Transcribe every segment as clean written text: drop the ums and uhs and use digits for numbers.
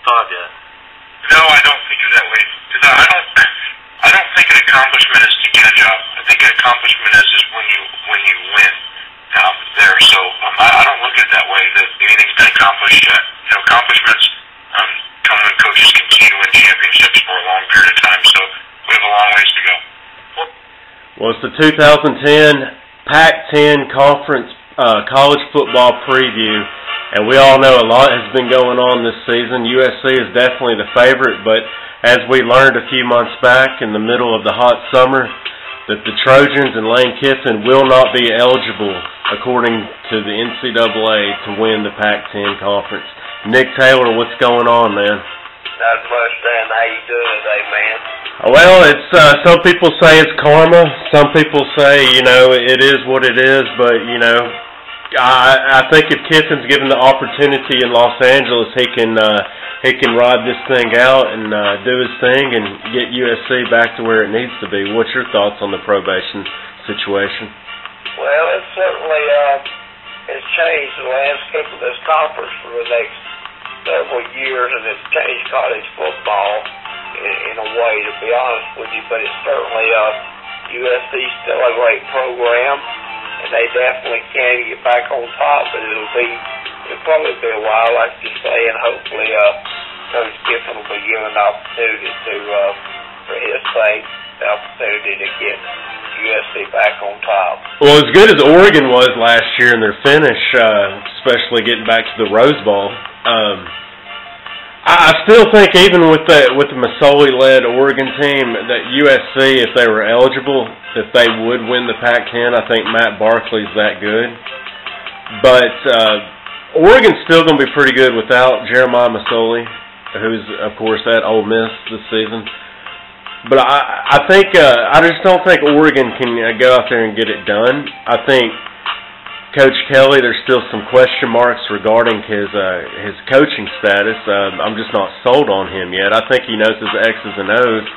yet? No, I don't think of it that way. Because I don't think an accomplishment is to get a job. I think an accomplishment is when you win there. So I don't look at it that way, that anything's been accomplished yet. You know, accomplishments come when coaches continue to win championships for a long period of time. So we have a long ways to go. Well, it's the 2010 Pac-10 Conference College Football Preview, and we all know a lot has been going on this season. USC is definitely the favorite, but as we learned a few months back in the middle of the hot summer, that the Trojans and Lane Kiffin will not be eligible, according to the NCAA, to win the Pac-10 Conference. Nick Taylor, what's going on, man? Not much, Dan. How you doing today, man? Well, it's some people say it's karma. Some people say, you know, it is what it is. But, you know, I think if Kiffin's given the opportunity in Los Angeles, he can ride this thing out and do his thing and get USC back to where it needs to be. What's your thoughts on the probation situation? Well, it certainly has changed the landscape of this conference for the next several years, and it's changed college football in a way, to be honest with you. But it's certainly USC's still a great program, and they definitely can get back on top. But it'll probably be a while, like you say, and hopefully Coach Kiffin will be given the opportunity for his sake, the opportunity to get USC back on top. Well, as good as Oregon was last year in their finish, especially getting back to the Rose Bowl, I still think even with the Masoli-led Oregon team, that USC, if they were eligible, that they would win the Pac-10. I think Matt Barkley's that good. But Oregon's still going to be pretty good without Jeremiah Masoli, who's, of course, at Ole Miss this season. But I think I just don't think Oregon can go out there and get it done. I think Coach Kelly, there's still some question marks regarding his coaching status. I'm just not sold on him yet. I think he knows his X's and O's.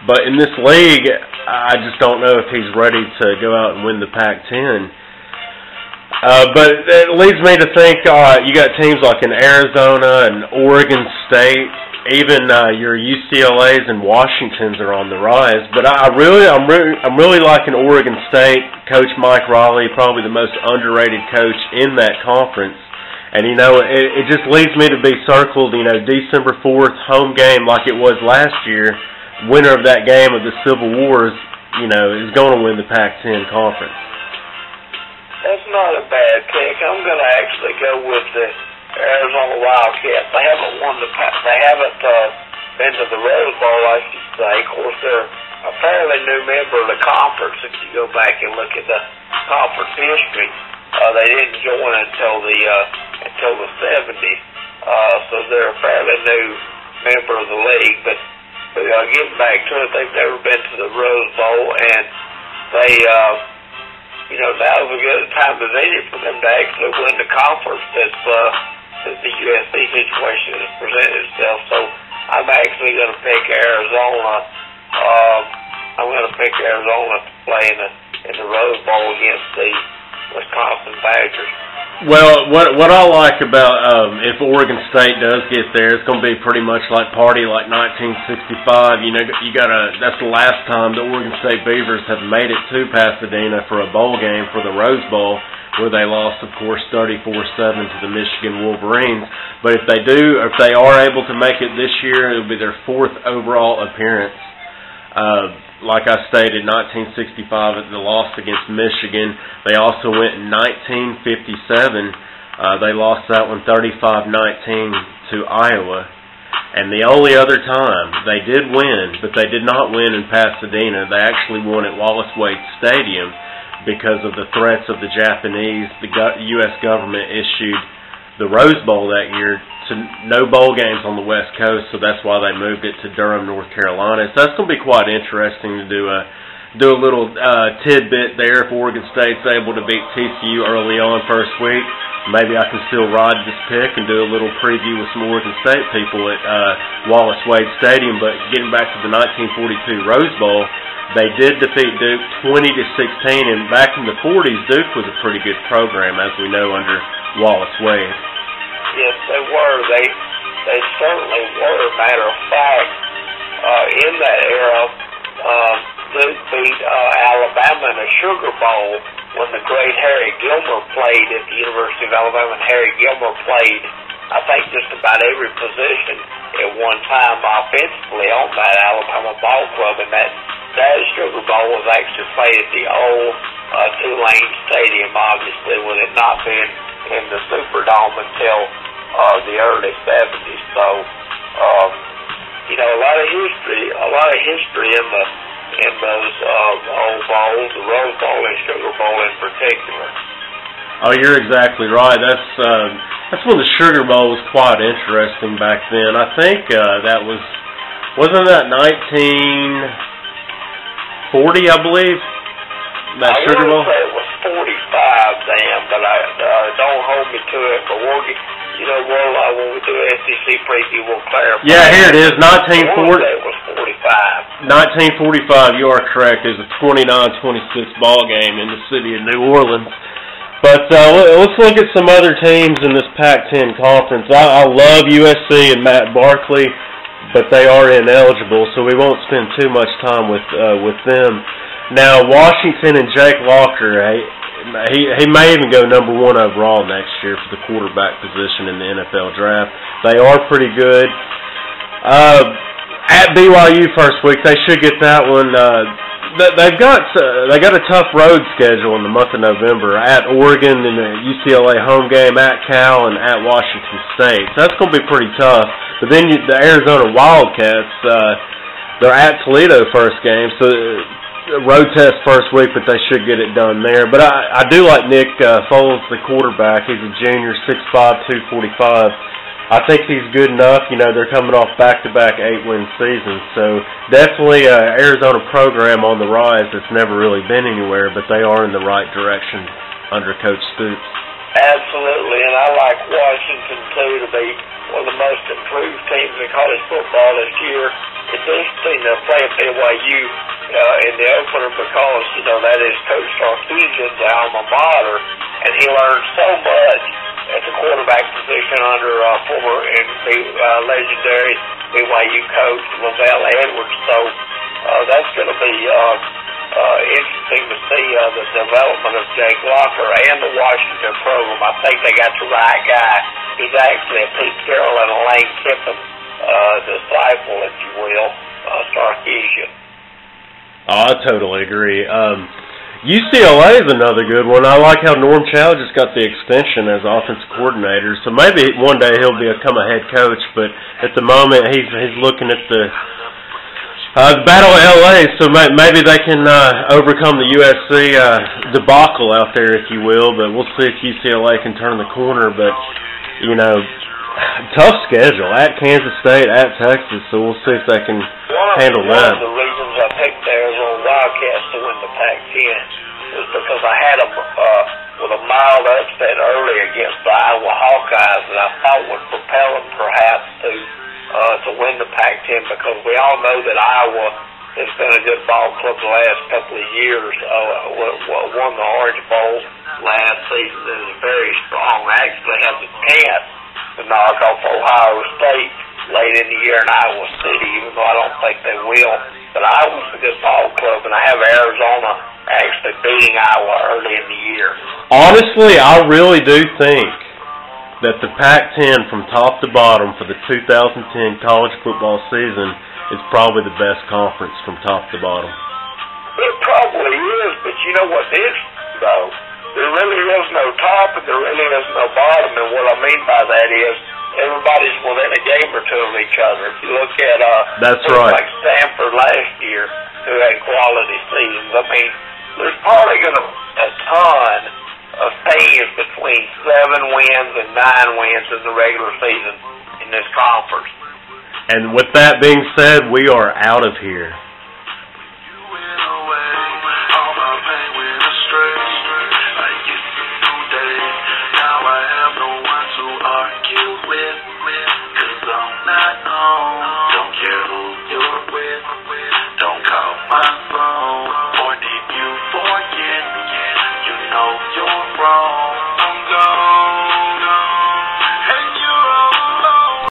But in this league, I just don't know if he's ready to go out and win the Pac-10. But it leads me to think, you got teams like in Arizona and Oregon State. Even your UCLA's and Washington's are on the rise, but I'm really liking Oregon State. Coach Mike Riley, probably the most underrated coach in that conference, and you know it just leads me to be circled. You know, December 4th home game like it was last year. Winner of that game of the Civil Wars, you know, is going to win the Pac-10 conference. That's not a bad pick. I'm going to actually go with the Arizona Wildcats. They haven't been to the Rose Bowl, I should say. Of course, they're a fairly new member of the conference. If you go back and look at the conference history, they didn't join until the 70s. So they're a fairly new member of the league. But getting back to it, they've never been to the Rose Bowl, and they, now's a good time as any for them to actually win the conference as the USC situation has presented itself. So I'm actually going to pick Arizona. I'm going to pick Arizona to play in the Rose Bowl against the Wisconsin Badgers. Well, what I like about if Oregon State does get there, it's going to be pretty much like party like 1965. You know, that's the last time the Oregon State Beavers have made it to Pasadena for a bowl game for the Rose Bowl, where they lost, of course, 34-7 to the Michigan Wolverines. But if they are able to make it this year, it'll be their 4th overall appearance. Like I stated, 1965 at the loss against Michigan. They also went in 1957. They lost that one 35-19 to Iowa. And the only other time they did win, but they did not win in Pasadena, they actually won at Wallace Wade Stadium because of the threats of the Japanese. The U.S. government issued the Rose Bowl that year to no bowl games on the West Coast, so that's why they moved it to Durham, North Carolina. So that's going to be quite interesting to do a little tidbit there. If Oregon State's able to beat TCU early on first week, maybe I can still ride this pick and do a little preview with some Oregon State people at Wallace Wade Stadium. But getting back to the 1942 Rose Bowl, they did defeat Duke 20-16, and back in the 40s, Duke was a pretty good program, as we know, under Wallace Wade. Yes, they were. They certainly were. Matter of fact, in that era, Duke beat Alabama in a Sugar Bowl when the great Harry Gilmer played at the University of Alabama. And Harry Gilmer played, I think, just about every position at one time offensively on that Alabama ball club. And that Sugar Bowl was actually played at the old Tulane Stadium, obviously, with it not being in the Superdome until the early 70s. So, you know, a lot of history in those old bowls, the Rose Bowl and Sugar Bowl in particular. Oh, you're exactly right. That's when the Sugar Bowl was quite interesting back then. I think wasn't that 1940, I believe? That Sugar Bowl? I want to say it was 45, Dan, but don't hold me to it. But when we do SEC preview, we'll clarify. Yeah, here it is, 1940. I want to say it was 45. 1945, you are correct. It was a 29-26 ball game in the city of New Orleans. But let's look at some other teams in this Pac-10 conference. I love USC and Matt Barkley, but they are ineligible, so we won't spend too much time with them. Now, Washington and Jake Locker, he may even go number 1 overall next year for the quarterback position in the NFL draft. They are pretty good. At BYU first week, they should get that one. They got a tough road schedule in the month of November at Oregon and the UCLA home game, at Cal, and at Washington State. So that's going to be pretty tough. But then the Arizona Wildcats, they're at Toledo first game, so road test first week, but they should get it done there. But I do like Nick Foles, the quarterback. He's a junior, 6'5", 245. I think he's good enough. You know, they're coming off back-to-back 8-win seasons. So definitely Arizona program on the rise that's never really been anywhere, but they are in the right direction under Coach Stoops. Absolutely, and I like Washington, too, to be one of the most improved teams in college football this year. It's interesting to play at BYU in the opener because, you know, that is Coach Sarkisian's alma mater, and he learned so much at the quarterback position under former and legendary BYU coach LaVell Edwards. So that's going to be interesting to see the development of Jake Locker and the Washington program. I think they got the right guy. He's actually a Pete Carroll and a Lane Kiffin disciple, if you will, Sarkisian. Oh, I totally agree. UCLA is another good one. I like how Norm Chow just got the extension as offensive coordinator, so maybe one day he'll become a head coach, but at the moment he's looking at the Battle of LA, so maybe they can overcome the USC debacle out there, if you will, but we'll see if UCLA can turn the corner. But, you know, tough schedule at Kansas State, at Texas, so we'll see if they can handle that. One of the reasons I picked the Arizona Wildcats to win the Pac-10 was because I had them with a mild upset early against the Iowa Hawkeyes that I thought would propel them perhaps to win the Pac-10, because we all know that Iowa has been a good ball club the last couple of years. Won the Orange Bowl last season and is very strong. Actually has a chance to knock off Ohio State late in the year in Iowa City, even though I don't think they will. But Iowa's a good ball club, and I have Arizona actually beating Iowa early in the year. Honestly, I really do think that the Pac-10 from top to bottom for the 2010 college football season is probably the best conference from top to bottom. It probably is, but you know what's interesting, though? There really is no top and there really is no bottom, and what I mean by that is everybody's within a game or two of each other. If you look at that's right, like Stanford last year, who had quality seasons, I mean, there's probably going to be a ton of teams between 7 wins and 9 wins in the regular season in this conference. And with that being said, we are out of here.